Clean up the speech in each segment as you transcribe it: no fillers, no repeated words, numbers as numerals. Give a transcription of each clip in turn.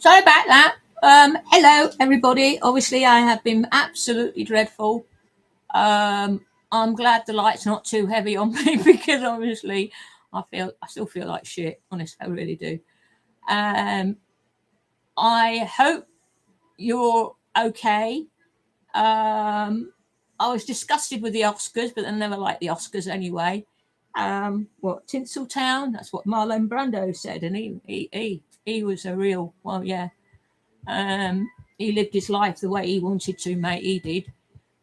Sorry about that. Hello, everybody. Obviously, I have been absolutely dreadful. I'm glad the light's not too heavy on me because obviously I still feel like shit. Honestly, I really do. Um, I hope you're okay. I was disgusted with the Oscars, but I never liked the Oscars anyway. What Tinseltown? That's what Marlon Brando said, and he was a real yeah. He lived his life the way he wanted to, mate. He did.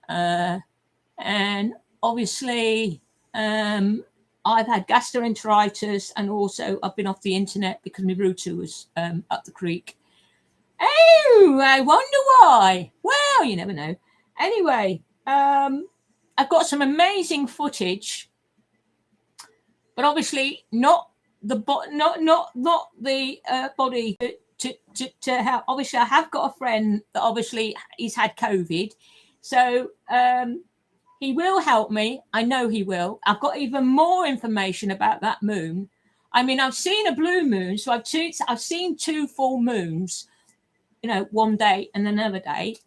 And obviously, I've had gastroenteritis, and also I've been off the internet because my router was up the creek. Oh, I wonder why. Well, you never know. Anyway, I've got some amazing footage, but obviously not the not the body to help. Obviously, I have got a friend that obviously he's had COVID, so he will help me. I know he will. I've got even more information about that moon. I mean, I've seen a blue moon, so I've seen two full moons, one day and another day,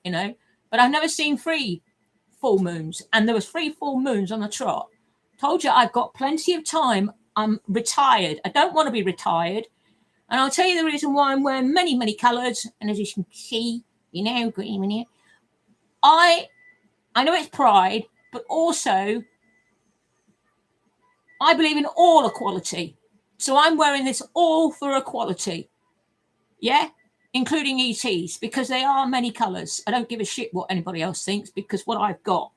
but I've never seen three full moons, and there was three full moons on a trot. Told you I've got plenty of time. I'm retired. I don't want to be retired. And I'll tell you the reason why I'm wearing many, many colours. And as you can see, green in here. I know it's pride, but also I believe in all equality. So I'm wearing this all for equality. Yeah? Including ETs, because they are many colours. I don't give a shit what anybody else thinks, because what I've got.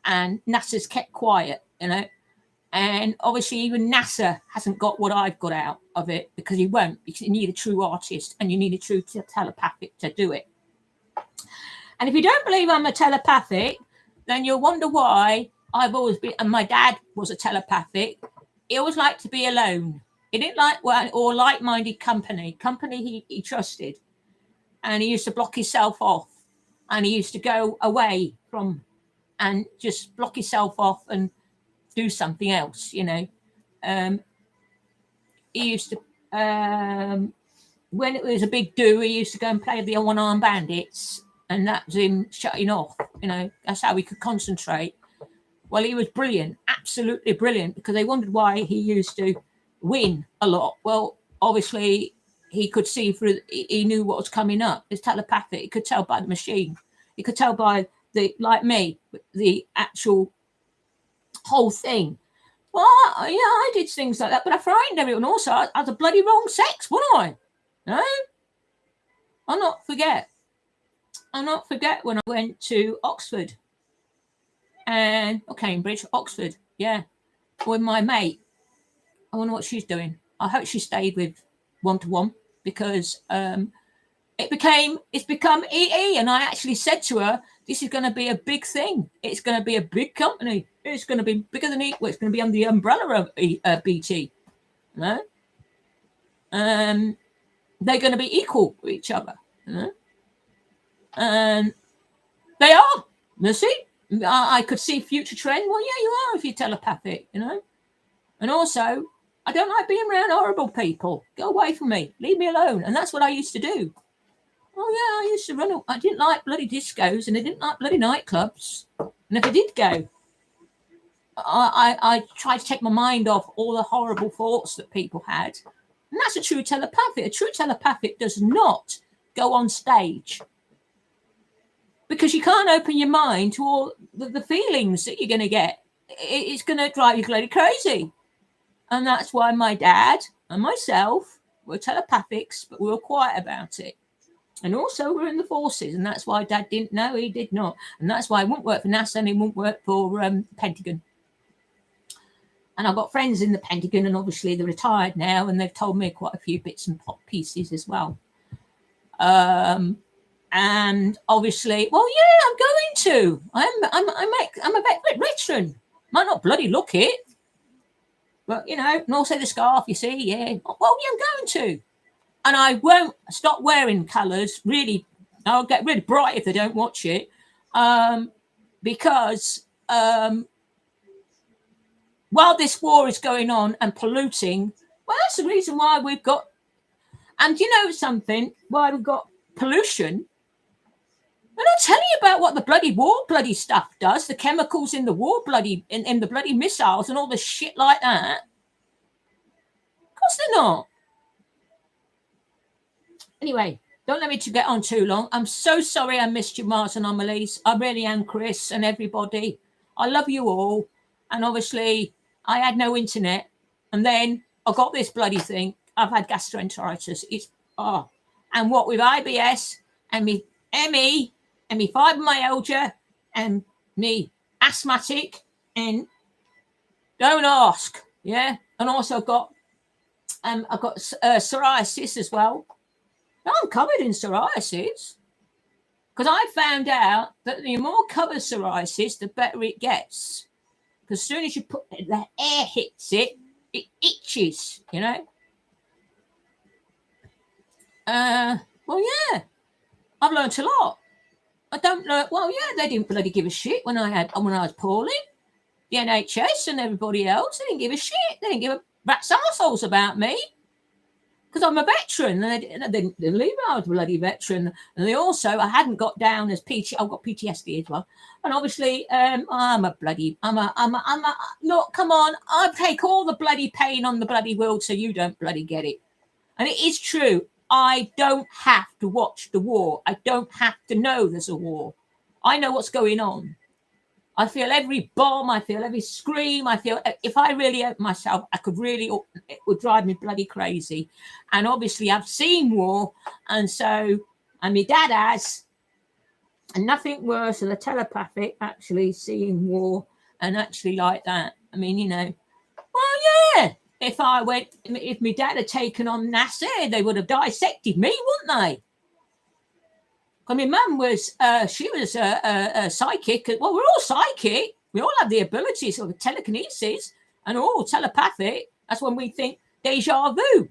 And NASA's kept quiet, And obviously, even NASA hasn't got what I've got out of it, because you won't, because you need a true artist and you need a true telepathic to do it. And if you don't believe I'm a telepathic, then you'll wonder why I've always been, and my dad was a telepathic. He always liked to be alone. He didn't like, or like-minded company he trusted. And he used to block himself off, and he used to go away from and just block himself off and do something else, He used to, when it was a big do, he used to go and play the one-armed bandits, and that was him shutting off, That's how he could concentrate. Well, he was brilliant, absolutely brilliant, because they wondered why he used to win a lot. Well, obviously, he could see through, he knew what was coming up. It's telepathic. He could tell by the machine. He could tell by like me, the actual whole thing. Well, I did things like that, but I frightened everyone. Also, I was a bloody wrong sex, wasn't I? No, I'll not forget when I went to Oxford or Cambridge, Oxford, yeah, with my mate. I wonder what she's doing. I hope she stayed with one-to-one, because it's become EE, and I actually said to her, this is going to be a big thing. It's going to be a big company. It's going to be bigger than it's going to be under the umbrella of BT. They're going to be equal to each other. And they are. You see, I could see future trends. Well, yeah, you are if you're telepathic, And also, I don't like being around horrible people. Go away from me. Leave me alone. And that's what I used to do. Oh, yeah, I used to run. I didn't like bloody discos, and I didn't like bloody nightclubs. And if I did go, I tried to take my mind off all the horrible thoughts that people had. And that's a true telepathic. A true telepathic does not go on stage, because you can't open your mind to all the feelings that you're going to get. It's going to drive you bloody crazy. And that's why my dad and myself were telepathics, but we were quiet about it. And also we're in the forces, and that's why Dad didn't know. He did not. And that's why he wouldn't work for NASA, and he wouldn't work for Pentagon. And I've got friends in the Pentagon, and obviously they're retired now, and they've told me quite a few bits and pieces as well. And obviously, well, yeah, I'm going to. I'm a veteran. Might not bloody look it, but and also the scarf, you see, yeah. Well, yeah, I'm going to. And I won't stop wearing colours, really. I'll get really bright if they don't watch it. Because while this war is going on and polluting, well, that's the reason why we've got And you know something? Why we've got pollution. And I'll tell you about what the bloody war bloody stuff does, the chemicals in the war bloody, in the bloody missiles and all the shit like that. Of course they're not. Anyway, don't let me to get on too long. I'm so sorry I missed you, Mars Anomalies. I really am, Chris and everybody. I love you all. And obviously, I had no internet. And then I got this bloody thing. I've had gastroenteritis. And what with IBS and me ME and me fibromyalgia and me asthmatic and don't ask, yeah. And also I've got psoriasis as well. I'm covered in psoriasis because I found out that the more covered psoriasis, the better it gets. Because as soon as you put the air hits it, it itches, you know. Well, yeah, I've learnt a lot. I don't know. Well, yeah, they didn't bloody give a shit when I was poorly. The NHS and everybody else, they didn't give a shit. They didn't give a rat's arseholes about me because I'm a veteran. And they didn't believe I was a bloody veteran. And they also, I hadn't got down as I've got PTSD as well. And obviously, look, come on, I take all the bloody pain on the bloody world so you don't bloody get it. And it is true. I don't have to watch the war. I don't have to know there's a war. I know what's going on. I feel every bomb. I feel every scream. I feel if I really hurt myself, it would drive me bloody crazy. And obviously I've seen war. And my dad has. And nothing worse than a telepathic actually seeing war and actually like that. I mean, you know, well, yeah. If my dad had taken on NASA, they would have dissected me, wouldn't they? Because my mum was, she was a psychic. Well, we're all psychic. We all have the abilities of telekinesis and all telepathic. That's when we think deja vu. I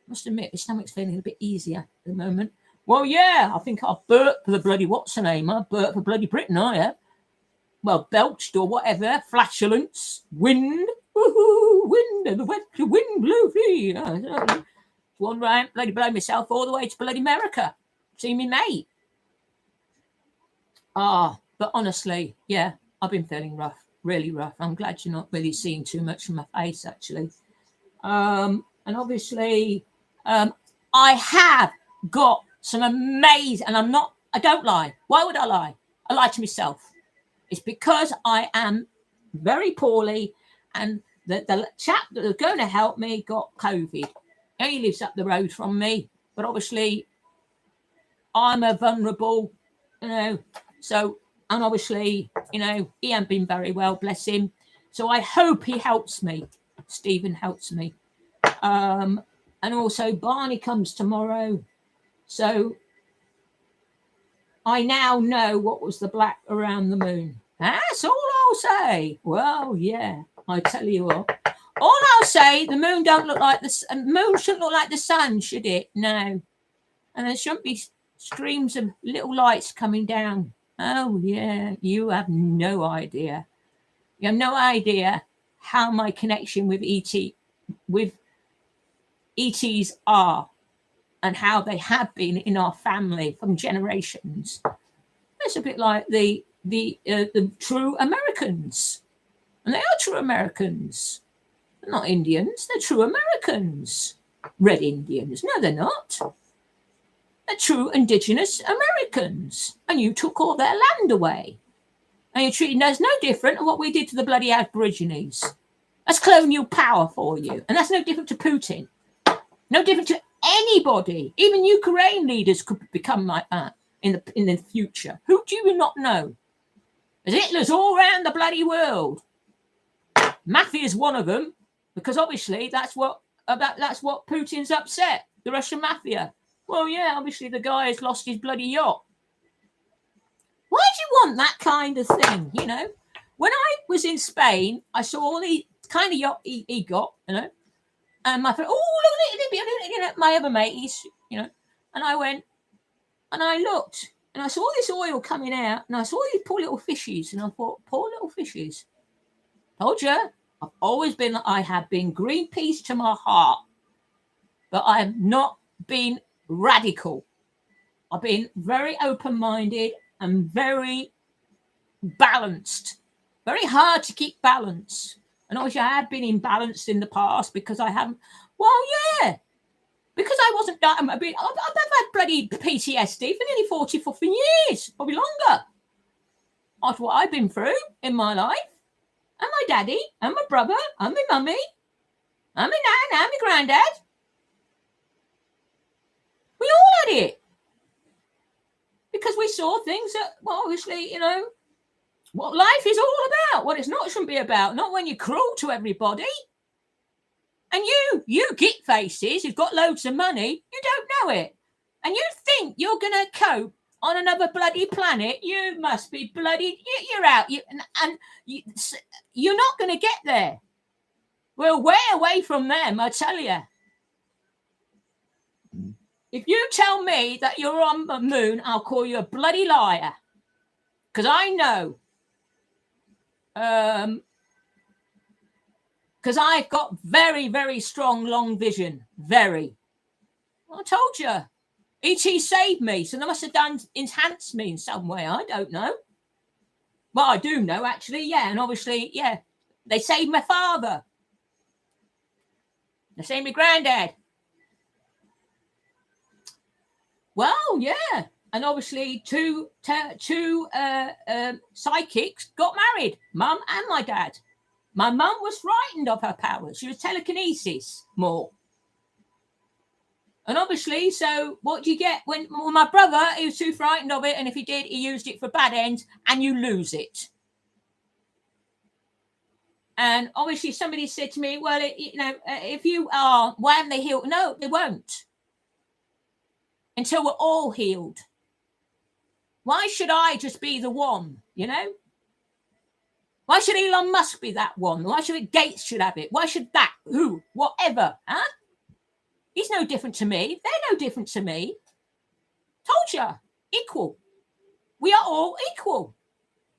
must admit, my stomach's feeling a bit easier at the moment. Well, yeah, I think I'll burp for the bloody, what's the name? I'll burp for bloody Britain, I have. Well, belched or whatever, flatulence, wind. Woohoo, wind, and the wind blew free. One round, bloody blow myself all the way to bloody America. See me, mate. But honestly, yeah, I've been feeling rough, really rough. I'm glad you're not really seeing too much from my face, actually. And obviously, I have got some amazing, and I don't lie. Why would I lie? I lie to myself. It's because I am very poorly. And the chap that was going to help me got COVID. He lives up the road from me. But obviously, I'm a vulnerable, you know. So, and obviously, you know, he hasn't been very well, bless him. So I hope he helps me. Stephen helps me. And also, Barney comes tomorrow. So I now know what was the black around the moon. That's all I'll say. Well, yeah. I tell you what, all I'll say, the moon don't look like the moon shouldn't look like the sun, should it? No. And there shouldn't be streams of little lights coming down. Oh, yeah, you have no idea. You have no idea how my connection with ETs are and how they have been in our family from generations. It's a bit like the true Americans. And they are true Americans. They're not Indians. They're true Americans. Red Indians. No, they're not. They're true indigenous Americans. And you took all their land away. And you're treating us no different than what we did to the bloody Aborigines. That's colonial power for you. And that's no different to Putin. No different to anybody. Even Ukraine leaders could become like that in the future. Who do you not know? There's Hitlers all around the bloody world. Mafia is one of them, because obviously that's what Putin's upset, the Russian mafia. Well, yeah, obviously the guy has lost his bloody yacht. Why do you want that kind of thing, you know? When I was in Spain, I saw all the kind of yacht he got, you know, and my friend, look at my other mates, you know, and I went, and I looked, and I saw this oil coming out, and I saw these poor little fishies, and I thought, poor little fishies. Told you, I have been Greenpeace to my heart, but I am not been radical. I've been very open-minded and very balanced. Very hard to keep balance. And obviously I have been imbalanced in the past because I haven't, well, yeah, because I wasn't, I've had bloody PTSD for nearly 40 years, probably longer, after what I've been through in my life. And my daddy, and my brother, and my mummy, and my nan, and my granddad. We all had it. Because we saw things that, well, obviously, you know, what life is all about, what it's not shouldn't be about, not when you're cruel to everybody. And you git faces, you've got loads of money, you don't know it. And you think you're going to cope on another bloody planet, you must be bloody, you're out. You're not going to get there. We're way away from them, I tell you. If you tell me that you're on the moon, I'll call you a bloody liar. Because I know. Because I've got very, very strong long vision. Very. I told you. E.T. saved me, so they must have enhanced me in some way. I don't know. Well, I do know, actually, yeah. And obviously, yeah, they saved my father. They saved my granddad. Well, yeah. And obviously, two psychics got married, Mum and my dad. My mum was frightened of her powers. She was telekinesis more. And obviously, so what do you get when my brother, he was too frightened of it, and if he did, he used it for bad ends, and you lose it. And obviously, somebody said to me, well, if you are, why haven't they healed? No, they won't. Until we're all healed. Why should I just be the one, you know? Why should Elon Musk be that one? Why should Gates should have it? Why should that? Who? Whatever, huh? He's no different to me. They're no different to me. Told you, equal. We are all equal.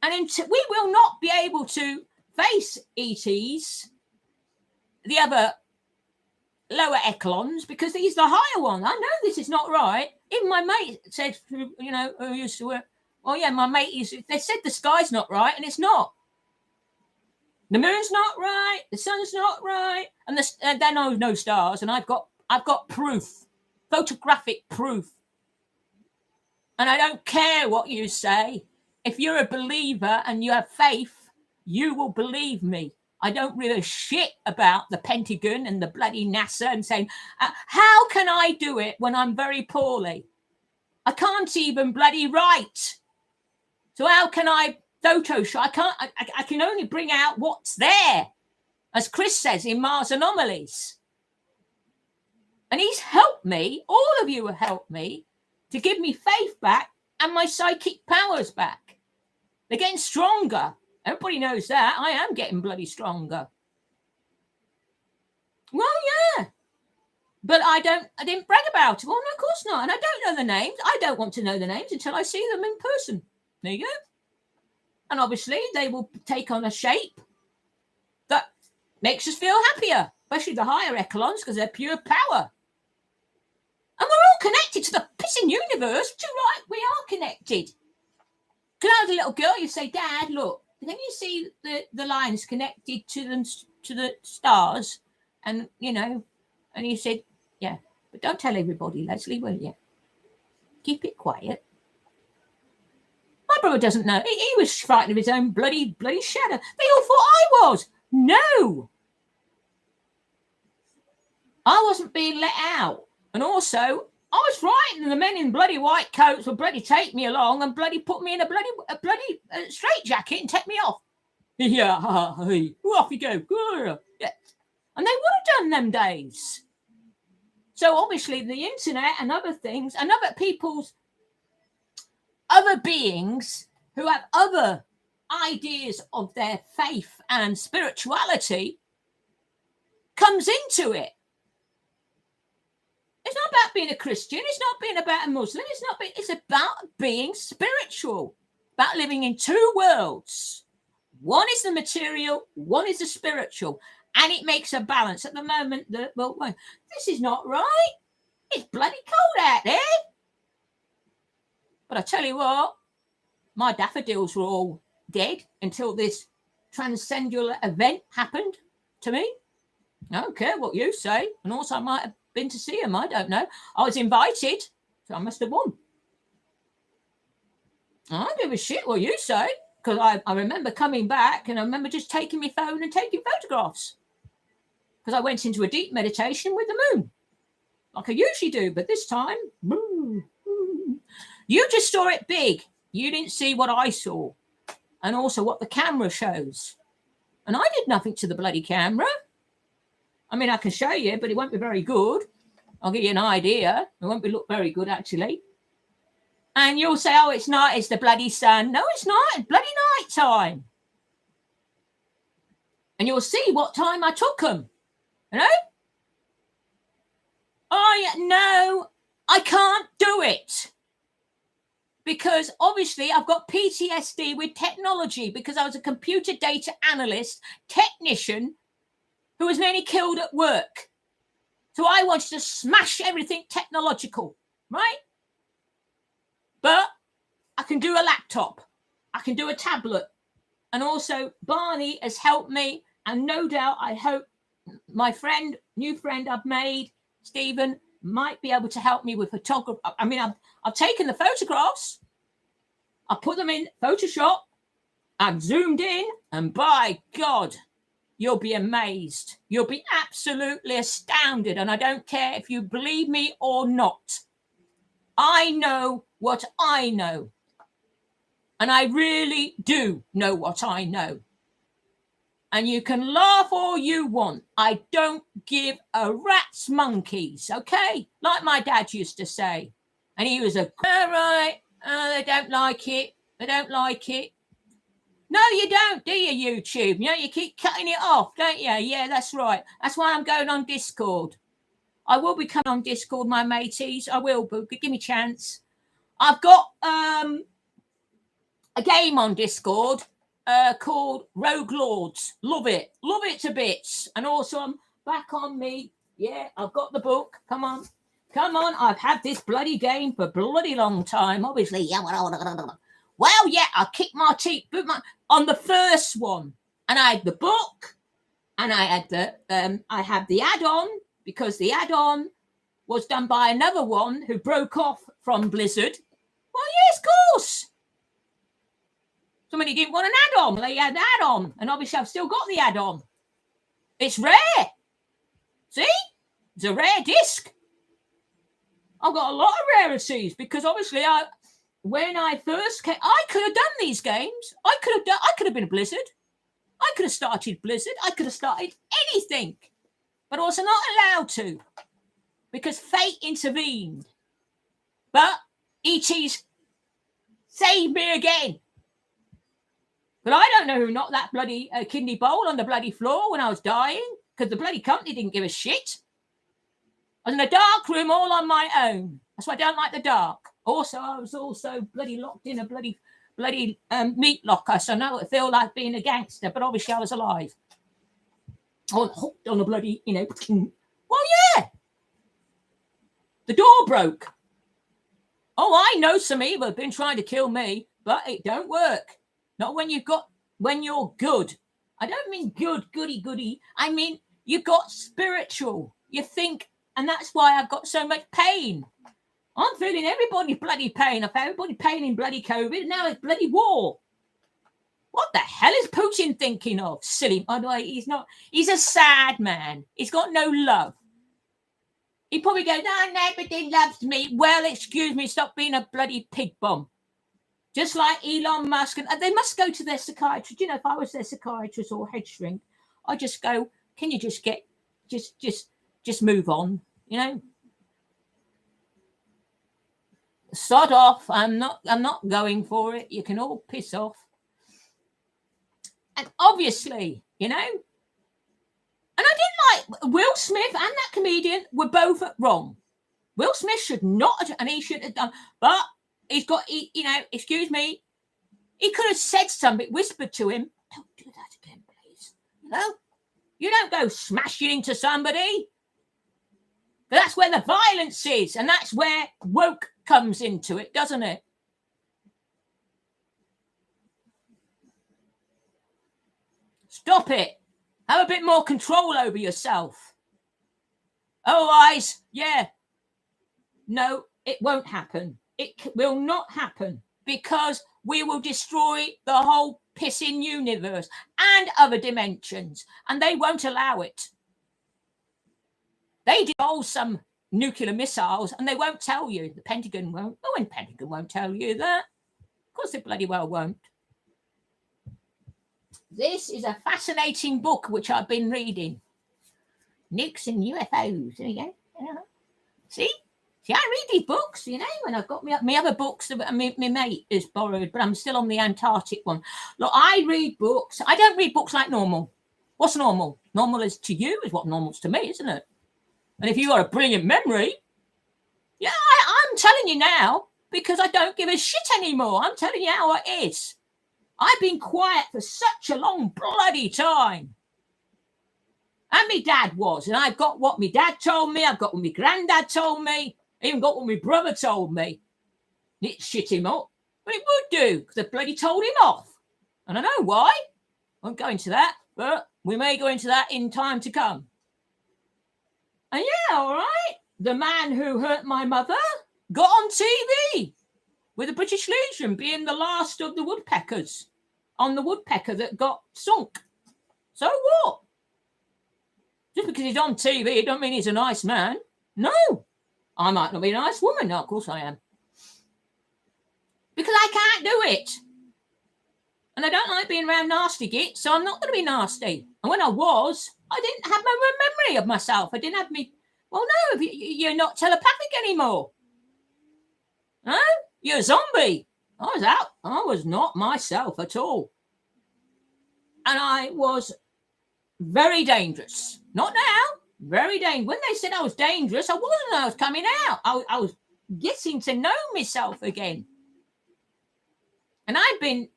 And we will not be able to face ETs, the other lower echelons, because he's the higher one. I know this is not right. Even my mate said, you know, who used to work, well, yeah, my mate they said the sky's not right, and it's not. The moon's not right, the sun's not right, and there are no stars, and I've got proof, photographic proof. And I don't care what you say. If you're a believer and you have faith, you will believe me. I don't really shit about the Pentagon and the bloody NASA and saying, how can I do it when I'm very poorly? I can't even bloody write. So how can I Photoshop? I can only bring out what's there, as Chris says in Mars Anomalies. And he's helped me, all of you have helped me, to give me faith back and my psychic powers back. They're getting stronger. Everybody knows that. I am getting bloody stronger. Well, yeah. But I didn't brag about it. Well, no, of course not. And I don't know the names. I don't want to know the names until I see them in person. There you go. And obviously they will take on a shape that makes us feel happier, especially the higher echelons, because they're pure power. And we're all connected to the pissing universe. Too right, we are connected. Because I was a little girl, you say, Dad, look, can you see the lines connected to the stars? And, you know, and he said, yeah, but don't tell everybody, Leslie, will you? Keep it quiet. My brother doesn't know. He was frightened of his own bloody shadow. They all thought I was. No. I wasn't being let out. And also, I was frightened, and the men in bloody white coats would bloody take me along and bloody put me in a bloody straitjacket and take me off. Yeah, off you go. Yeah. And they would have done them days. So obviously the internet and other things and other beings who have other ideas of their faith and spirituality comes into it. It's not about being a Christian. It's not being about a Muslim. It's about being spiritual, about living in two worlds. One is the material, one is the spiritual, and it makes a balance. At the moment, this is not right. It's bloody cold out there. But I tell you what, my daffodils were all dead until this transcendental event happened to me. I don't care what you say. And also I might have been to see him. I don't know. I was invited, so I must have won. I don't give a shit what you say, because I remember coming back and I remember just taking my phone and taking photographs, because I went into a deep meditation with the moon, like I usually do. But this time, you just saw it big. You didn't see what I saw, and also what the camera shows. And I did nothing to the bloody camera. I mean, I can show you, but it won't be very good. I'll give you an idea. It won't look very good, actually. And you'll say, oh, it's not, it's the bloody sun. No, it's not. It's bloody night time. And you'll see what time I took them. You know? No, I can't do it. Because obviously I've got PTSD with technology, because I was a computer data analyst, technician, who was nearly killed at work. So I wanted to smash everything technological, right? But I can do a laptop. I can do a tablet. And also Barney has helped me. And no doubt, I hope my friend, new friend I've made, Stephen, might be able to help me with photography. I mean, I've taken the photographs. I put them in Photoshop. I've zoomed in. And by God, you'll be amazed. You'll be absolutely astounded. And I don't care if you believe me or not. I know what I know. And I really do know what I know. And you can laugh all you want. I don't give a rat's monkeys, okay? Like my dad used to say. And he was all right, they don't like it. They don't like it. No, you don't, do you, YouTube? You know, you keep cutting it off, don't you? Yeah, that's right. That's why I'm going on Discord. I will be coming on Discord, my mateys. I will, but give me a chance. I've got a game on Discord called Rogue Lords. Love it. Love it to bits. And also I'm back on me. Yeah, I've got the book. Come on. Come on. I've had this bloody game for a bloody long time. Obviously. Yeah. Well, yeah, I kicked my teeth on the first one. And I had the book. And I had the add-on, because the add-on was done by another one who broke off from Blizzard. Well, yes, of course. Somebody didn't want an add-on. They had an add-on. And obviously I've still got the add-on. It's rare. See? It's a rare disc. I've got a lot of rarities, because obviously when I first came, I could have done these games. I could have been a Blizzard. I could have started Blizzard. I could have started anything. But I was not allowed to, because fate intervened. But E.T.'s saved me again. But I don't know who knocked that bloody kidney bowl on the bloody floor when I was dying, because the bloody company didn't give a shit. I was in a dark room all on my own. That's why I don't like the dark. Also, I was also bloody locked in a bloody meat locker, so I know it feel like being a gangster, but obviously I was alive. I was hooked on a bloody, well, yeah. The door broke. Oh, I know some evil have been trying to kill me, but it don't work. Not when you're good. I don't mean goody. I mean, you got spiritual. You think, and that's why I've got so much pain. I'm feeling everybody's bloody pain. I've had everybody pain in bloody COVID, and now it's bloody war. What the hell is Putin thinking of? Silly. By the way, he's a sad man. He's got no love. He probably goes, no, nobody loves me. Well, excuse me, stop being a bloody pig bomb. Just like Elon Musk. And they must go to their psychiatrist. You know, if I was their psychiatrist or head shrink, I'd just go, can you just move on, Sod off. I'm not going for it. You can all piss off. And obviously, and I didn't like Will Smith and that comedian were both wrong. Will Smith should not, and he should have done, but he's got, excuse me, he could have said something, whispered to him, don't do that again, please. You don't go smashing into somebody. But that's where the violence is, and that's where woke comes into it, doesn't it? Stop it. Have a bit more control over yourself. Otherwise, yeah, no, it won't happen. It will not happen, because we will destroy the whole pissing universe and other dimensions, and they won't allow it. They devolve some nuclear missiles and they won't tell you. The Pentagon won't. Oh, and Pentagon won't tell you that. Of course they bloody well won't. This is a fascinating book which I've been reading. Nukes and UFOs. There you go. See, I read these books, and I've got my other books that my mate has borrowed, but I'm still on the Antarctic one. Look, I read books. I don't read books like normal. What's normal? Normal is to you is what normal's to me, isn't it? And if you got a brilliant memory, yeah, I'm telling you now, because I don't give a shit anymore. I'm telling you how it is. I've been quiet for such a long bloody time. And my dad was. And I've got what my dad told me. I've got what my granddad told me. I even got what my brother told me. It shit him up. But it would do, because they bloody told him off. And I know why. I won't go into that, but we may go into that in time to come. And yeah, all right. The man who hurt my mother got on TV with the British Legion being the last of the woodpeckers on the woodpecker that got sunk. So what? Just because he's on TV, it don't mean he's a nice man. No. I might not be a nice woman. No, of course I am. Because I can't do it. And I don't like being around nasty gits, so I'm not going to be nasty. And when I was, I didn't have my memory of myself. I didn't have me. Well, no, you're not telepathic anymore. No, you're a zombie. I was out. I was not myself at all. And I was very dangerous. Not now. Very dangerous. When they said I was dangerous, I wasn't. I was coming out. I was getting to know myself again. And I've been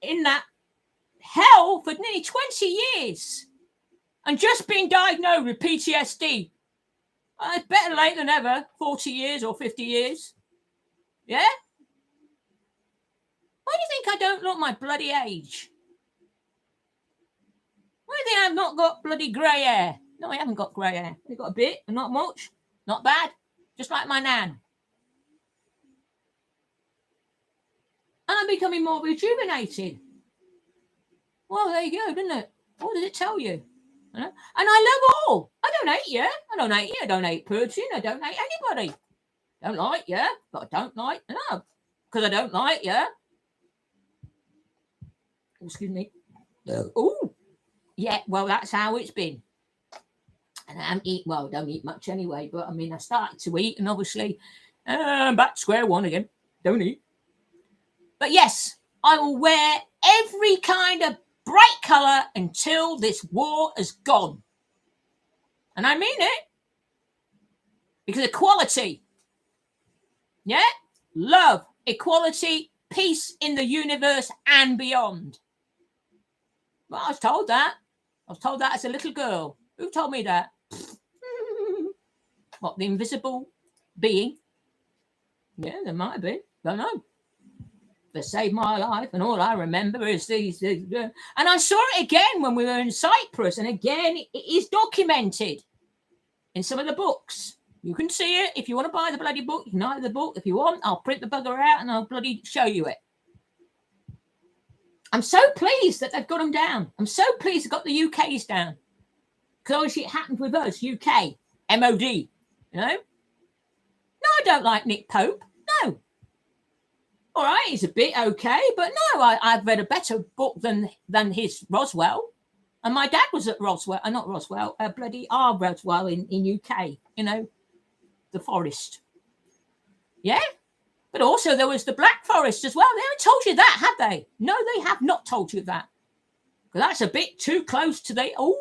in that hell for nearly 20 years and just been diagnosed with PTSD. It's better late than ever, 40 years or 50 years. Yeah? Why do you think I don't look my bloody age? Why do you think I've not got bloody grey hair? No, I haven't got grey hair. I've got a bit, and not much. Not bad. Just like my nan. And I'm becoming more rejuvenated. Well, there you go, didn't it? What does it tell you? And I love all. I don't hate you. I don't hate you. I don't hate Putin. I don't hate anybody. Don't like you, but I don't like no. Because I don't like you. Excuse me. Oh, yeah. Well, that's how it's been. And I haven't eaten. Well, I don't eat much anyway. But I mean, I started to eat, and obviously, back to square one again. Don't eat. But yes, I will wear every kind of bright colour until this war is gone. And I mean it. Because equality. Yeah? Love, equality, peace in the universe and beyond. Well, I was told that. I was told that as a little girl. Who told me that? What, the invisible being? Yeah, there might have been. Don't know. They saved my life, and all I remember is these. And I saw it again when we were in Cyprus, and again, it is documented in some of the books. You can see it. If you want to buy the bloody book, you can buy the book. If you want, I'll print the bugger out, and I'll bloody show you it. I'm so pleased that they've got them down. I'm so pleased they've got the UK's down. Because obviously it happened with us, UK, MOD, you know? No, I don't like Nick Pope. No. All right, he's a bit okay, but no, I've read a better book than his Roswell. And my dad was at Roswell, not Roswell, bloody Roswell in UK, you know, the forest. Yeah? But also there was the Black Forest as well. They haven't told you that, have they? No, they have not told you that. Because that's a bit too close to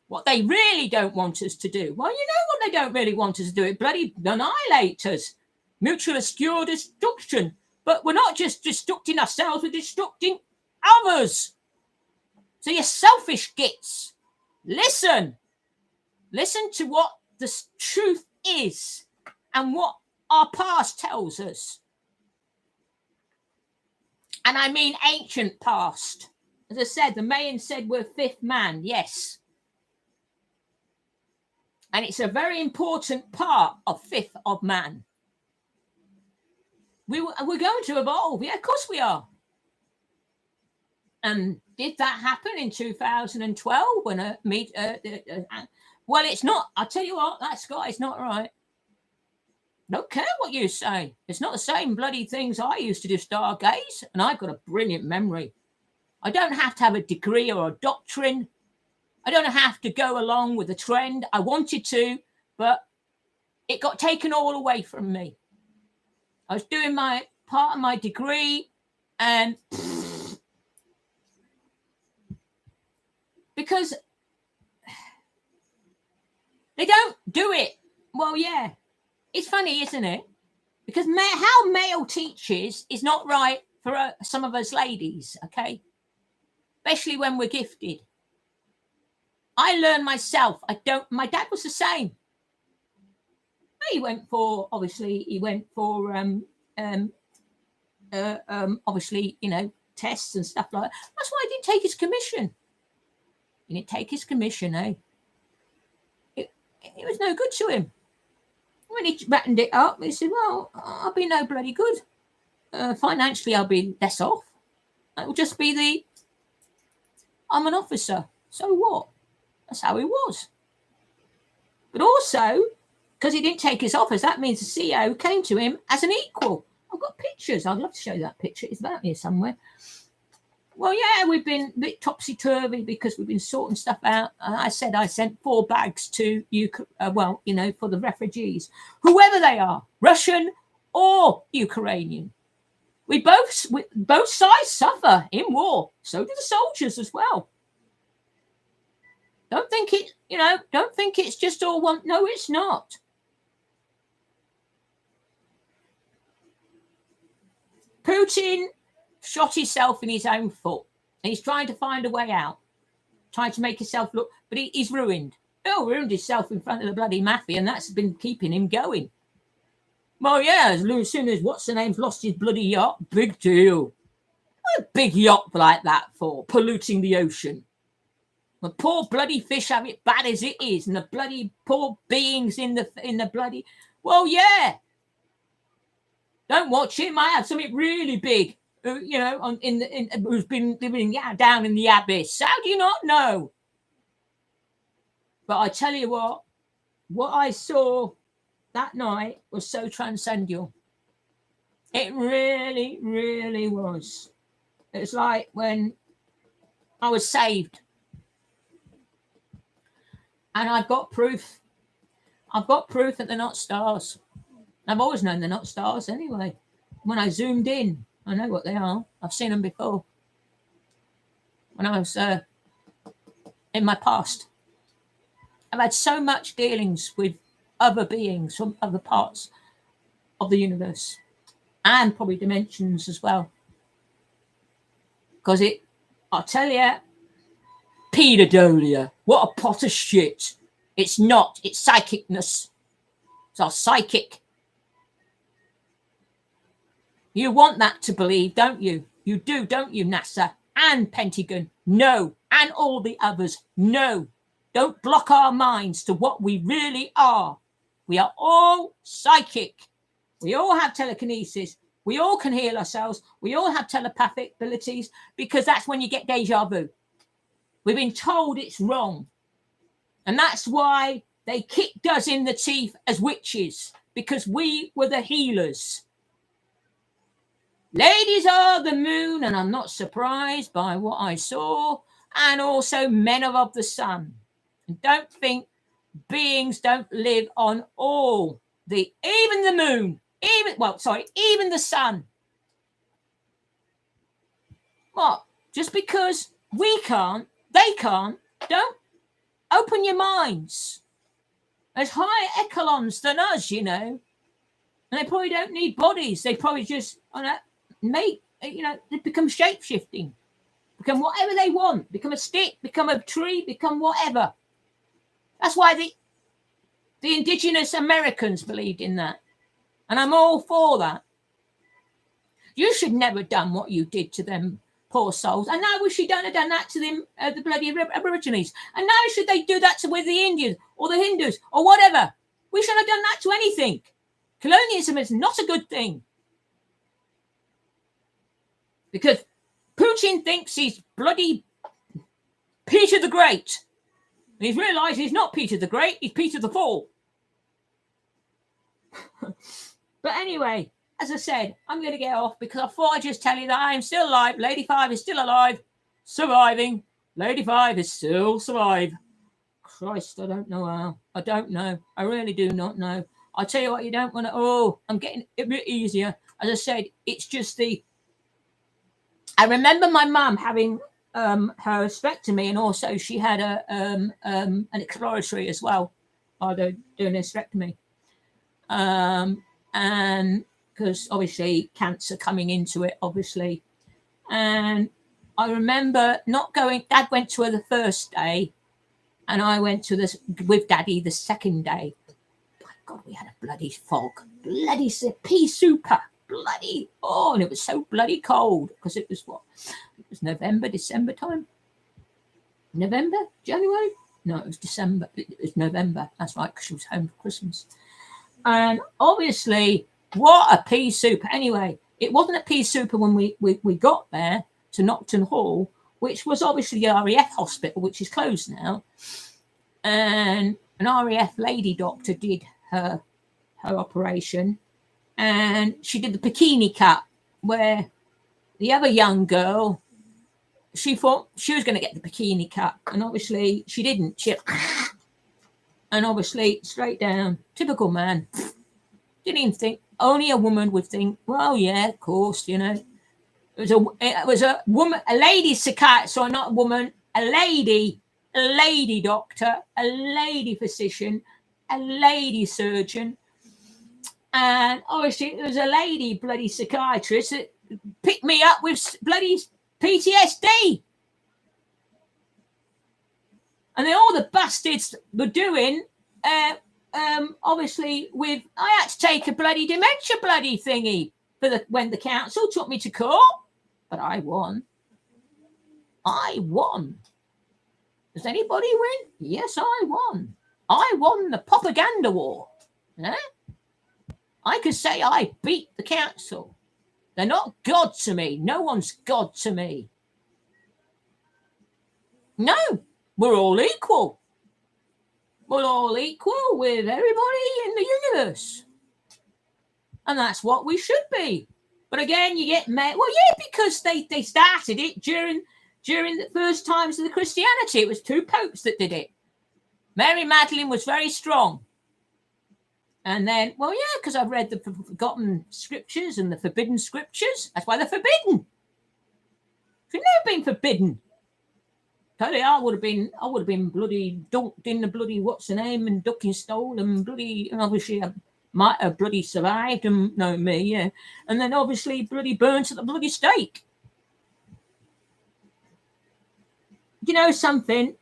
what they really don't want us to do. Well, you know what they don't really want us to do. It bloody annihilate us. Mutual assured destruction. But we're not just destructing ourselves, we're destructing others. So you selfish gits. Listen. Listen to what the truth is and what our past tells us. And I mean ancient past. As I said, the Mayans said we're fifth man. Yes. And it's a very important part of fifth of man. We're going to evolve. Yeah, of course we are. And did that happen in 2012 when well, it's not. I'll tell you what, that Scott is not right. Don't care what you say. It's not the same bloody things I used to do stargaze, and I've got a brilliant memory. I don't have to have a degree or a doctrine. I don't have to go along with the trend. I wanted to, but it got taken all away from me. I was doing my part of my degree, and because they don't do it. Well, yeah. It's funny, isn't it? Because how male teaches is not right for some of us ladies, okay? Especially when we're gifted. I learned myself. My dad was the same. He went for obviously, obviously, tests and stuff like that. That's why he didn't take his commission. He didn't take his commission, eh? It was no good to him. When he battened it up, he said, well, I'll be no bloody good. Financially, I'll be less off. It will just be I'm an officer. So what? That's how he was. But also, because he didn't take his office, that means the CEO came to him as an equal. I've got pictures. I'd love to show you that picture. It's about here somewhere. Well, yeah, we've been a bit topsy-turvy because we've been sorting stuff out. I said I sent 4 bags to for the refugees, whoever they are, Russian or Ukrainian. Both sides suffer in war. So do the soldiers as well. Don't think it's just all one. No, it's not. Putin shot himself in his own foot, and he's trying to find a way out, trying to make himself look, but he's ruined. Ruined himself in front of the bloody mafia, and that's been keeping him going. Well, yeah, as soon as what's-her-name's lost his bloody yacht, big deal. What a big yacht like that for? Polluting the ocean. The poor bloody fish have it bad as it is, and the bloody poor beings in the bloody. Well, yeah. Don't watch him. I have something really big. Who's been living down in the abyss. How do you not know? But I tell you what I saw that night was so transcendental. It really, really was. It was like when I was saved. And I've got proof. I've got proof that they're not stars. I've always known they're not stars anyway. When I zoomed in, I know what they are. I've seen them before. When I was in my past. I've had so much dealings with other beings from other parts of the universe. And probably dimensions as well. Because I'll tell you, paedophilia, what a pot of shit. It's not. It's psychicness. It's our psychic. You want that to believe, don't you? You do, don't you, NASA and Pentagon? No. And all the others? No. Don't block our minds to what we really are. We are all psychic. We all have telekinesis. We all can heal ourselves. We all have telepathic abilities because that's when you get deja vu. We've been told it's wrong. And that's why they kicked us in the teeth as witches, because we were the healers. Ladies are the moon, and I'm not surprised by what I saw, and also men of the sun. And don't think beings don't live on even the moon, even the sun. What? Just because we can't, they can't, don't open your minds. There's higher echelons than us, and they probably don't need bodies. They probably just they become shape-shifting, become whatever they want, become a stick, become a tree, become whatever. That's why The indigenous Americans believed in that. And I'm all for that. You should never have done what you did to them poor souls. And now we should don't have done that to them, the bloody Aborigines. And now should they do that with the Indians or the Hindus or whatever? We shouldn't have done that to anything. Colonialism is not a good thing. Because Putin thinks he's bloody Peter the Great. And he's realised he's not Peter the Great, he's Peter the Fool. But anyway, as I said, I'm going to get off because I thought I'd just tell you that I am still alive. Lady 5 is still alive, surviving. Lady 5 is still survive. Christ, I don't know how. I don't know. I really do not know. I tell you what, you don't want to. Oh, I'm getting a bit easier. As I said, it's just the. I remember my mum having her hysterectomy, and also she had an exploratory as well. They're doing a hysterectomy, and because obviously cancer coming into it, obviously, and I remember not going. Dad went to her the first day, and I went to this with Daddy the second day. My God, we had a bloody fog, bloody pea super. Bloody and it was so bloody cold because it was November, December time. November, January? No, it was December. It was November. That's right, because she was home for Christmas. And obviously, what a pea soup. Anyway, it wasn't a pea soup when we got there to Nocton Hall, which was obviously the RAF hospital, which is closed now. And an RAF lady doctor did her operation. And she did the bikini cut, where the other young girl, she thought she was going to get the bikini cut. And obviously she didn't. And obviously straight down, typical man. Didn't even think, only a woman would think, well, yeah, of course, you know. It was a woman, a lady psychiatrist, so not a woman, a lady doctor, a lady physician, a lady surgeon. And obviously there was a lady bloody psychiatrist that picked me up with bloody PTSD. And then all the bastards were doing, obviously with, I had to take a bloody dementia bloody thingy when the council took me to court. But I won. Does anybody win? Yes, I won. I won the propaganda war. Yeah? I could say I beat the council. They're not God to me. No one's God to me. No, we're all equal. We're all equal with everybody in the universe. And that's what we should be. But again, you get mad. Well, yeah, because they started it during the first times of the Christianity. It was 2 popes that did it. Mary Magdalene was very strong. And then, well, yeah, because I've read the forgotten scriptures and the forbidden scriptures. That's why they're forbidden. They've never been forbidden. Totally, I would have been bloody dunked in the bloody what's the name and ducking stole and bloody, and obviously I might have bloody survived and no me, yeah. And then obviously bloody burnt at the bloody stake. You know something?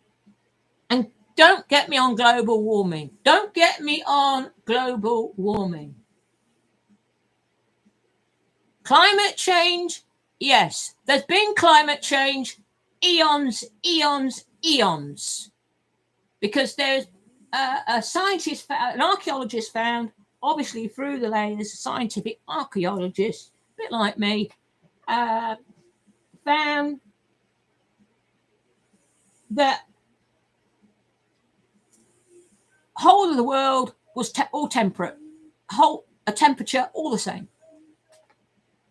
And don't get me on global warming. Don't get me on global warming. Climate change, yes. There's been climate change eons. Because there's a scientist, an archaeologist found, obviously through the layers, a scientific archaeologist, a bit like me, found that whole of the world was all temperate, a temperature all the same.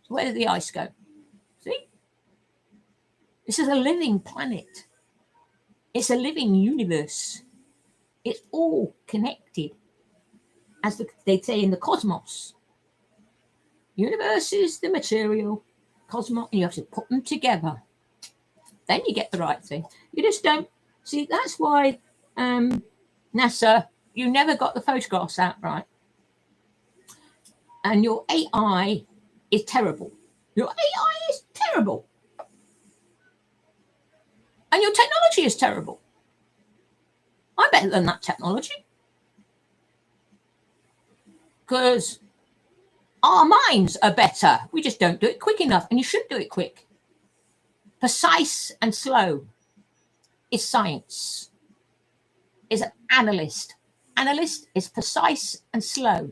So where did the ice go? See? This is a living planet. It's a living universe. It's all connected, as they say in the cosmos. Universe is the material, cosmos, and you have to put them together. Then you get the right thing. You just don't. See, that's why NASA, you never got the photographs out right. And your AI is terrible. Your AI is terrible. And your technology is terrible. I'm better than that technology. because our minds are better. We just don't do it quick enough, and you should do it quick. Precise and slow is science, is an analyst. Analyst is precise and slow.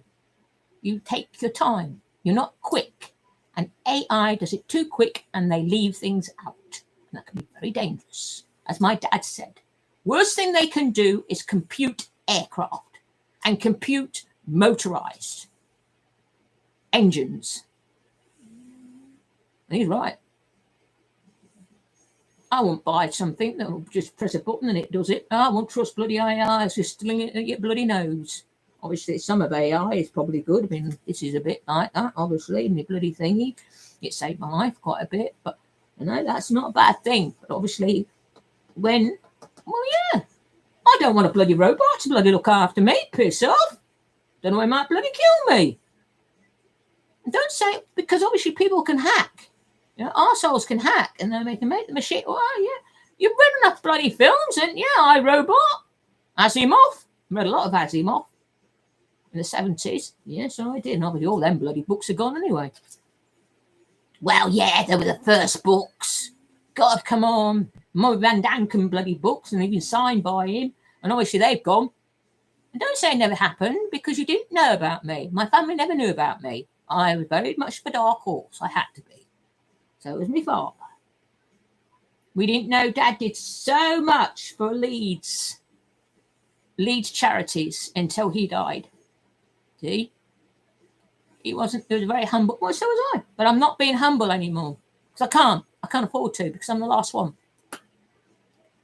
You take your time. You're not quick. And AI does it too quick, and they leave things out. And that can be very dangerous. As my dad said, worst thing they can do is compute aircraft and compute motorized engines. And he's right. I won't buy something that will just press a button and it does it. I won't trust bloody AI. It's just stilling it at your bloody nose. Obviously, some of AI is probably good. I mean, this is a bit like that, obviously, my bloody thingy. It saved my life quite a bit. But, you know, that's not a bad thing. But obviously, when, well, yeah, I don't want a bloody robot to bloody look after me. Piss off. Don't know, it might bloody kill me. And don't say, because obviously people can hack. You know, arseholes can hack, and then they can make the machine. Well, yeah, you've read enough bloody films, and yeah, I, Robot, Asimov. Read a lot of Asimov in the 70s. Yes, I did. And obviously all them bloody books are gone anyway. Well, yeah, they were the first books. God, come on. Mo Van Danken bloody books, and they've been signed by him. And obviously they've gone. And don't say it never happened, because you didn't know about me. My family never knew about me. I was very much of a dark horse. I had to be. So was my father. We didn't know Dad did so much for Leeds charities until he died. See? He was very humble. Well, so was I. But I'm not being humble anymore. Because I can't afford to, because I'm the last one.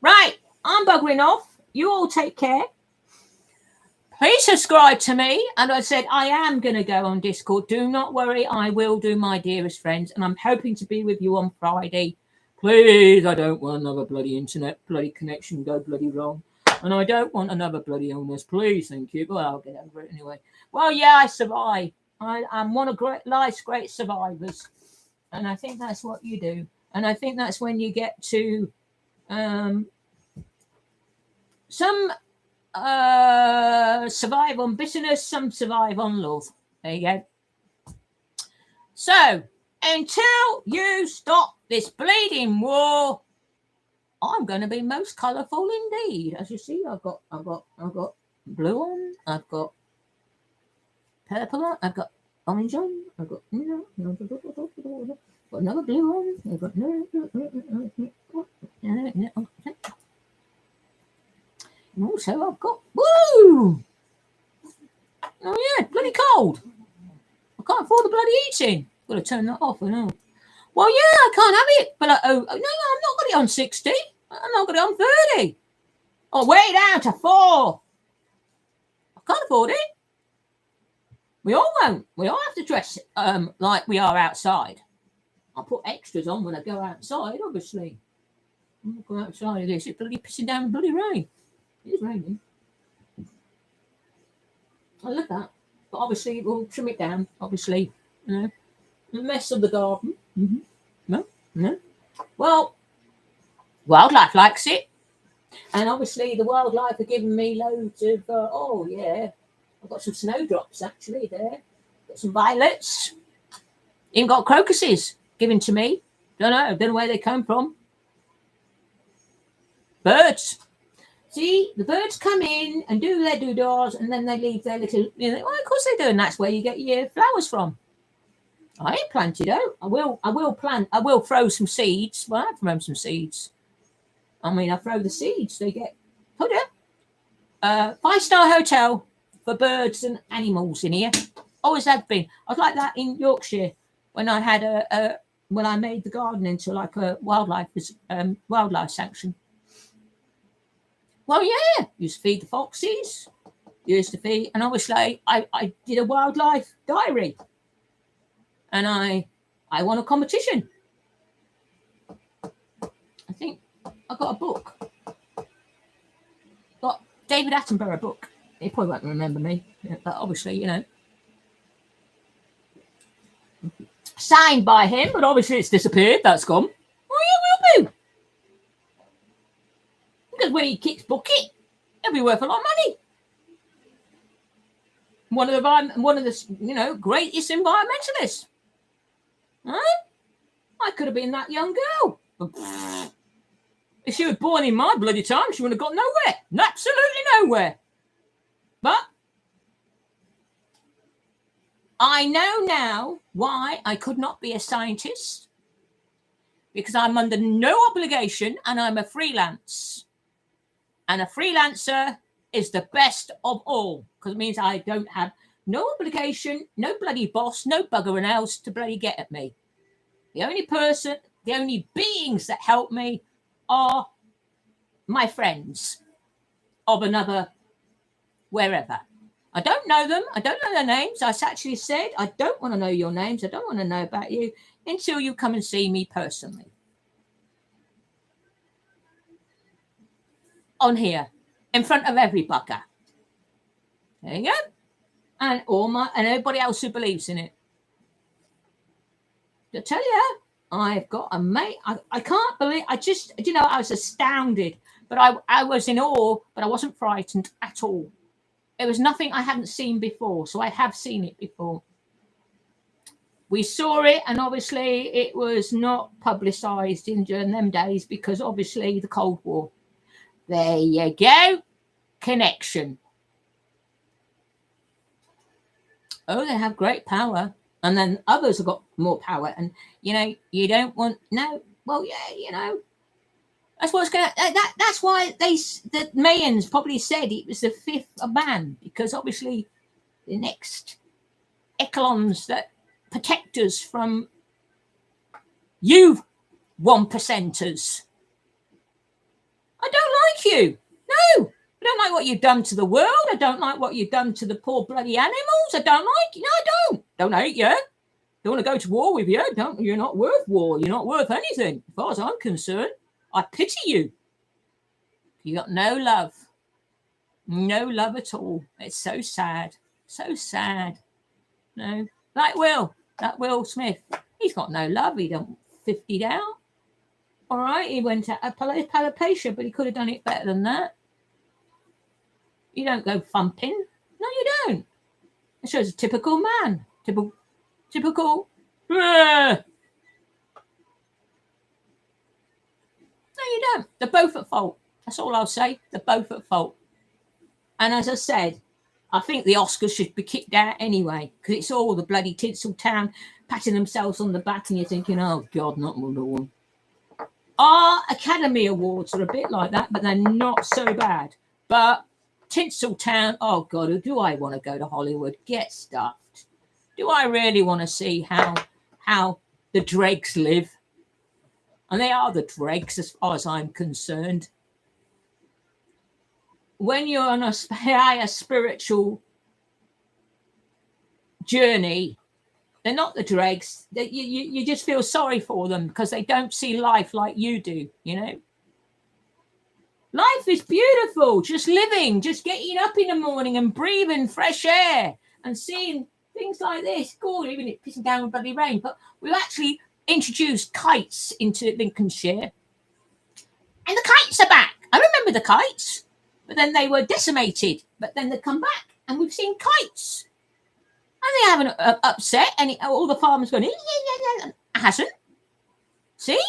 Right. I'm buggering off. You all take care. Please subscribe to me. And I said, I am going to go on Discord. Do not worry. I will do, my dearest friends. And I'm hoping to be with you on Friday. Please, I don't want another bloody internet bloody connection go bloody wrong. And I don't want another bloody illness. Please, thank you. But I'll get over it anyway. Well, yeah, I survived. I'm one of life's great survivors. And I think that's what you do. And I think that's when you get to some... survive on bitterness, some survive on love. There you go. So until you stop this bleeding war, I'm going to be most colourful indeed. As you see, I've got blue on, I've got purple on, I've got orange on, I've got another blue on, I've got and also I've got, woo! Oh yeah, bloody cold. I can't afford the bloody eating. Got to turn that off, I know. Well, yeah, I can't have it. But no, I'm not got it on 60. I'm not got it on 30. Oh, way down to 4. I can't afford it. We all won't. We all have to dress like we are outside. I'll put extras on when I go outside, obviously. I'll go outside of this. It's bloody pissing down with bloody rain. It is raining. I love that. But obviously, we'll trim it down. Obviously, you know, the mess of the garden. No. Well, wildlife likes it. And obviously, the wildlife are giving me loads of, oh, yeah. I've got some snowdrops, actually, there. Got some violets. Even got crocuses given to me. Don't know where they come from. Birds. See, the birds come in and do their doodahs, and then they leave their little, you know, well, of course they do, and that's where you get your flowers from. I ain't planted out. I will throw some seeds. Well, I've thrown some seeds. I mean, I throw the seeds. They get put up. 5-star hotel for birds and animals in here. Always have been. I was like that in Yorkshire when I had when I made the garden into like a wildlife sanction. Well, yeah, used to feed the foxes. Used to feed, and obviously I did a wildlife diary, and I won a competition. I think I got a book. Got David Attenborough book. He probably won't remember me, but obviously, you know, signed by him. But obviously, it's disappeared. That's gone. Well, yeah, will do. Because when he kicks bucket, it'll be worth a lot of money. One of the greatest environmentalists. Right? I could have been that young girl. If she was born in my bloody time, she wouldn't have got nowhere. Absolutely nowhere. But I know now why I could not be a scientist, because I'm under no obligation and I'm a freelance. And a freelancer is the best of all, because it means I don't have no obligation, no bloody boss, no buggering else to bloody get at me. The only beings that help me are my friends of another wherever. I don't know them. I don't know their names. I actually said, I don't want to know your names. I don't want to know about you until you come and see me personally. On here, in front of every bugger. There you go. And everybody else who believes in it. I tell you, I've got a mate. I can't believe. I was astounded, but I was in awe, but I wasn't frightened at all. It was nothing I hadn't seen before, so I have seen it before. We saw it, and obviously it was not publicised during them days because obviously the Cold War. There you go. Connection. Oh, they have great power. And then others have got more power. And, you don't want... No. Well, yeah, That's what's going to... That's why the Mayans probably said it was the fifth of man. Because obviously the next echelons that protect us from you 1%ers. I don't like you. No. I don't like what you've done to the world. I don't like what you've done to the poor bloody animals. I don't like you. No, I don't. Don't hate you. Don't want to go to war with you. You're not worth war. You're not worth anything. As far as I'm concerned, I pity you. You got no love. No love at all. It's so sad. So sad. No. Like that Will Smith. He's got no love. He don't 50'd out. All right. He went at alopecia, but he could have done it better than that. You don't go thumping. No, you don't. It shows a typical man. Typical. No, you don't. They're both at fault. That's all I'll say. They're both at fault. And as I said, I think the Oscars should be kicked out anyway, because it's all the bloody Tinseltown patting themselves on the back and you're thinking, oh, God, not another one. Our Academy Awards are a bit like that, but they're not so bad. But Tinseltown, oh God, do I want to go to Hollywood? Get stuffed. Do I really want to see how the dregs live? And they are the dregs as far as I'm concerned. When you're on a higher spiritual journey, they're not the dregs. You just feel sorry for them because they don't see life like you do, Life is beautiful, just living, just getting up in the morning and breathing fresh air and seeing things like this. God, even it pissing down with bloody rain. But we've actually introduced kites into Lincolnshire. And the kites are back. I remember the kites, but then they were decimated. But then they come back and we've seen kites. And they haven't upset all the farmers going, it hasn't. See?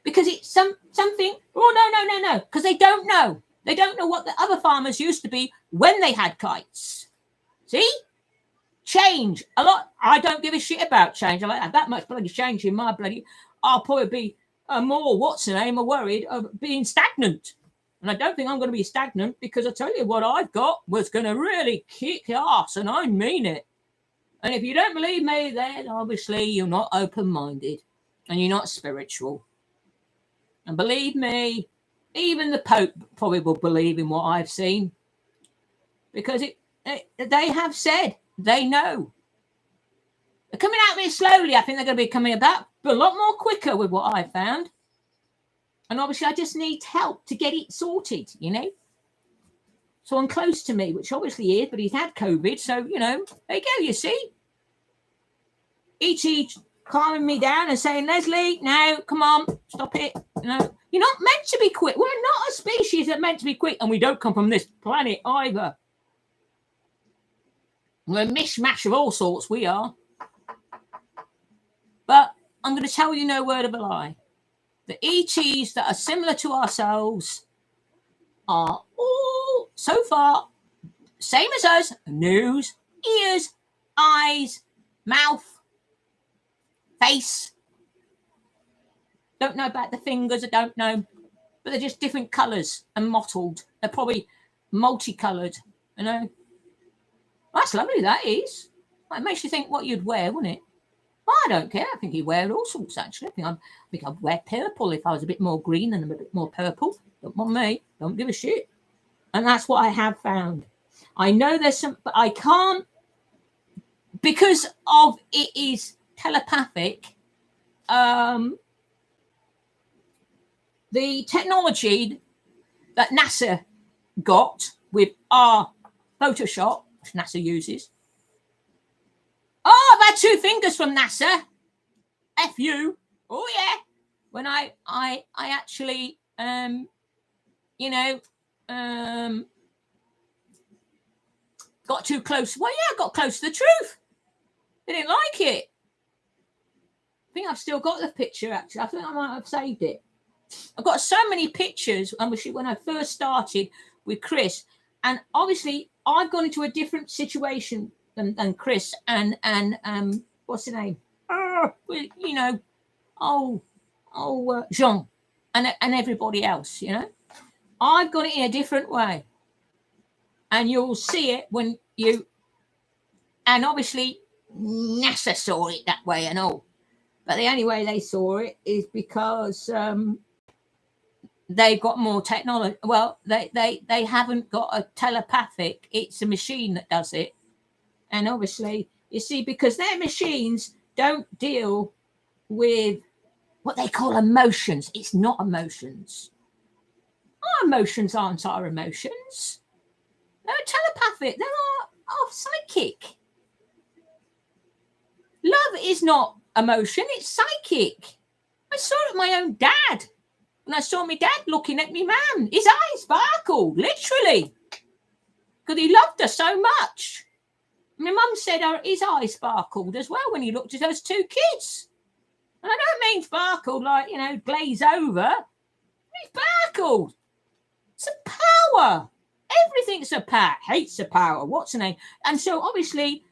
Because it's something, no, because they don't know. They don't know what the other farmers used to be when they had kites. See? Change. A lot. I don't give a shit about change. I like have that much bloody change in my bloody... I'll probably be more, worried of being stagnant. And I don't think I'm going to be stagnant because I tell you what I've got was going to really kick ass, and I mean it. And if you don't believe me, then obviously you're not open-minded and you're not spiritual. And believe me, even the Pope probably will believe in what I've seen because they have said they know. They're coming out really slowly. I think they're going to be coming about a lot more quicker with what I found. And obviously, I just need help to get it sorted, Someone close to me, which obviously he is, but he's had COVID. So, there you go, you see. E.T. calming me down and saying, Leslie, no, come on, stop it. You're not meant to be quick. We're not a species that meant to be quick, and we don't come from this planet either. We're a mishmash of all sorts, we are. But I'm going to tell you no word of a lie. The ETs that are similar to ourselves are all, so far, same as us: nose, ears, eyes, mouth, face. Don't know about the fingers, I don't know. But they're just different colours and mottled. They're probably multicoloured, you know. That's lovely, that is. It makes you think what you'd wear, wouldn't it? Well, I don't care. I think you'd wear all sorts, actually. I think I'd wear purple if I was a bit more green and a bit more purple. Don't want me. Don't give a shit. And that's what I have found. I know there's some, but I can't, because of it is telepathic. The technology that NASA got with our Photoshop, which NASA uses. Oh, I've had 2 fingers from NASA. F you. Oh yeah. When I actually got too close. Well, yeah, I got close to the truth. They didn't like it. I think I've still got the picture, actually. I think I might have saved it. I've got so many pictures, obviously, when I first started with Chris. And obviously, I've gone into a different situation than Chris and what's his name? Jean and everybody else, you know. I've got it in a different way. And you'll see it when you... And obviously, NASA saw it that way and all. But the only way they saw it is because they've got more technology. Well, they haven't got a telepathic. It's a machine that does it. And obviously, you see, because their machines don't deal with what they call emotions. It's not emotions. Our emotions aren't our emotions. They're telepathic. They're psychic. Love is not emotion. It's psychic. I saw it with my own dad. And I saw my dad looking at me man. His eyes sparkled, literally. Because he loved her so much. My mum said his eyes sparkled as well when he looked at those 2 kids. And I don't mean sparkled like, glaze over. He sparkled. It's a power. Everything's a power. Hates a power. What's the name? And so obviously,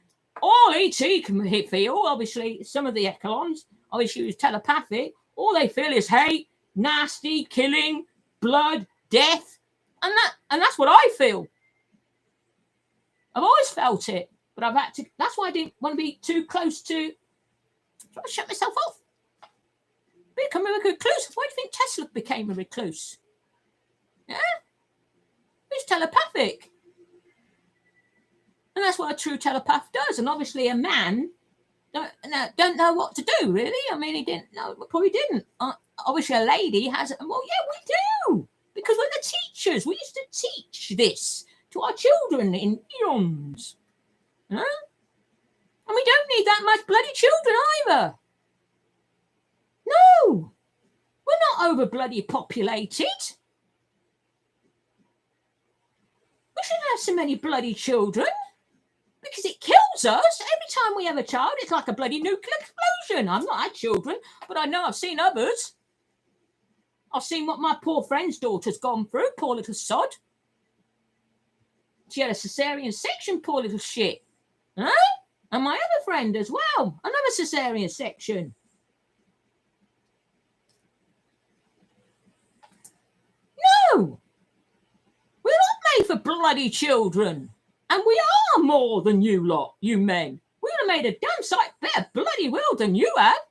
all ET can feel, obviously, some of the echelons, obviously it was telepathic. All they feel is hate, nasty, killing, blood, death. And that's what I feel. I've always felt it. But I've had to, that's why I didn't want to be too close to, try to shut myself off. Become a recluse. Why do you think Tesla became a recluse? Yeah? He's telepathic. And that's what a true telepath does. And obviously a man don't know what to do, really. I mean, he didn't know, probably didn't. Obviously a lady has, well, yeah, we do. Because we're the teachers. We used to teach this to our children in eons. Huh? And we don't need that much bloody children either. No, we're not over bloody populated. We shouldn't have so many bloody children because it kills us. Every time we have a child, it's like a bloody nuclear explosion. I've not had children, but I know I've seen others. I've seen what my poor friend's daughter's gone through, poor little sod. She had a cesarean section, poor little shit. Huh? And my other friend as well, another cesarean section. No, we're not made for bloody children. And we are more than you lot, you men. We would have made a damn sight better bloody world than you have.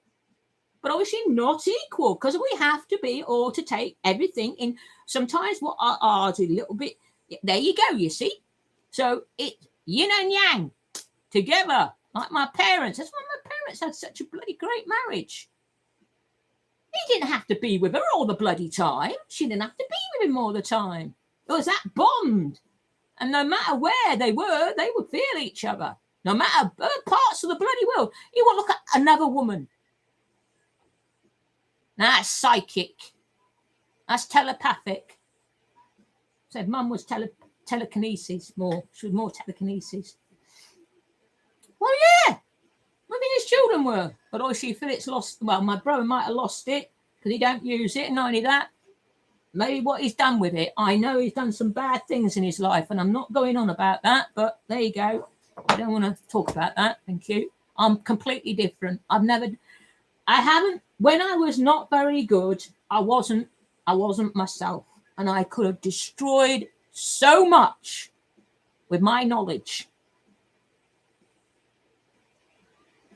But obviously not equal, because we have to be all to take everything in. Sometimes what ours is a little bit, there you go, you see. So it's yin and yang. Together, like my parents. That's why my parents had such a bloody great marriage. He didn't have to be with her all the bloody time. She didn't have to be with him all the time. It was that bond. And no matter where they would feel each other. No matter parts of the bloody world. You would look at another woman. Now that's psychic. That's telepathic. Said mum was telekinesis more. She was more telekinesis. children were. But obviously Philip's lost, well, my brother might have lost it because he don't use it. And not only that, maybe what he's done with it. I know he's done some bad things in his life, and I'm not going on about that, but there you go. I don't want to talk about that. Thank you. I'm completely different. I haven't, when I was not very good, I wasn't myself, and I could have destroyed so much with my knowledge.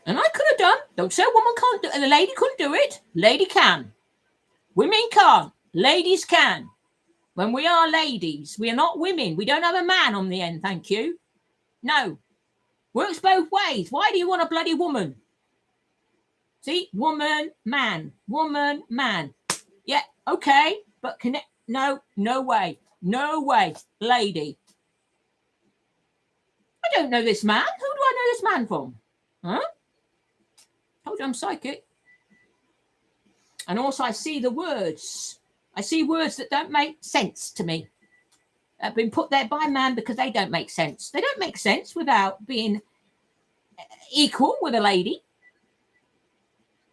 And I could have done. Don't say a woman can't do it. A lady couldn't do it. Lady can. Women can't. Ladies can. When we are ladies, we are not women. We don't have a man on the end, thank you. No. Works both ways. Why do you want a bloody woman? See? Woman, man. Woman, man. Yeah, okay. But no way. No way. Lady. I don't know this man. Who do I know this man from? Huh? Told you I'm psychic. And also I see the words. I see words that don't make sense to me. Have been put there by man because they don't make sense. They don't make sense without being equal with a lady.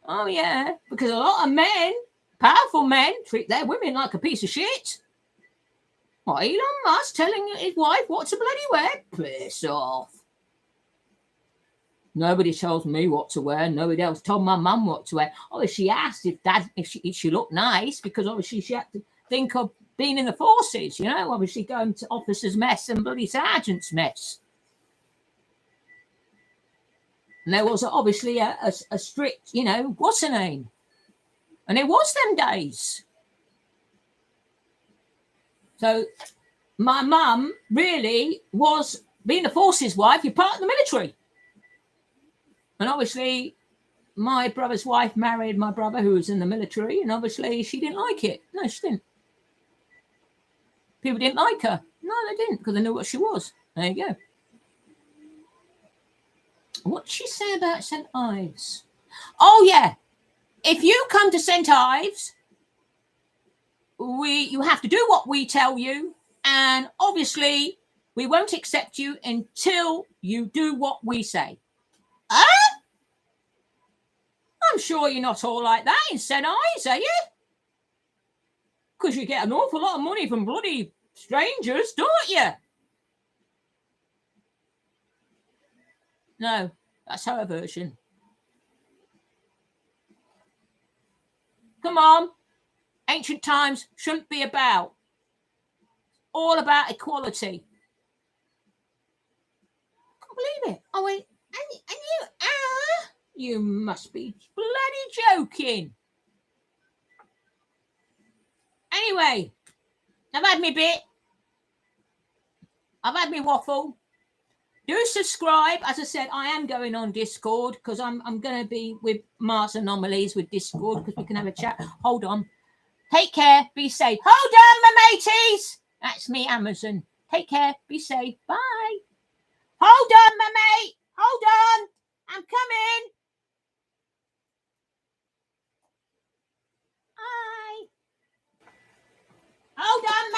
Oh, yeah. Because a lot of men, powerful men, treat their women like a piece of shit. What, Elon Musk telling his wife what to bloody wear? Piss off. Nobody tells me what to wear. Nobody else told my mum what to wear. Oh, she asked if she looked nice, because obviously she had to think of being in the forces, you know, obviously going to officers' mess and bloody sergeants' mess. And there was obviously a strict, you know, what's her name? And it was them days. So my mum really was, being a forces wife, you're part of the military. And obviously, my brother's wife married my brother who was in the military, and obviously she didn't like it. No, she didn't. People didn't like her. No, they didn't, because they knew what she was. There you go. What did she say about St. Ives? Oh, yeah. If you come to St. Ives, you have to do what we tell you, and obviously we won't accept you until you do what we say. Huh? I'm sure you're not all like that in St. Ives, are you? Because you get an awful lot of money from bloody strangers, don't you? No, that's her version. Come on. Ancient times shouldn't be about. All about equality. I can't believe it. Oh, wait. And you must be bloody joking. Anyway, I've had me bit. I've had me waffle. Do subscribe. As I said, I am going on Discord because I'm going to be with Mars Anomalies with Discord because we can have a chat. Hold on. Take care. Be safe. Hold on, my mateys. That's me, Amazon. Take care. Be safe. Bye. Hold on, my mate. Hold on. I'm coming. Bye. Hold on,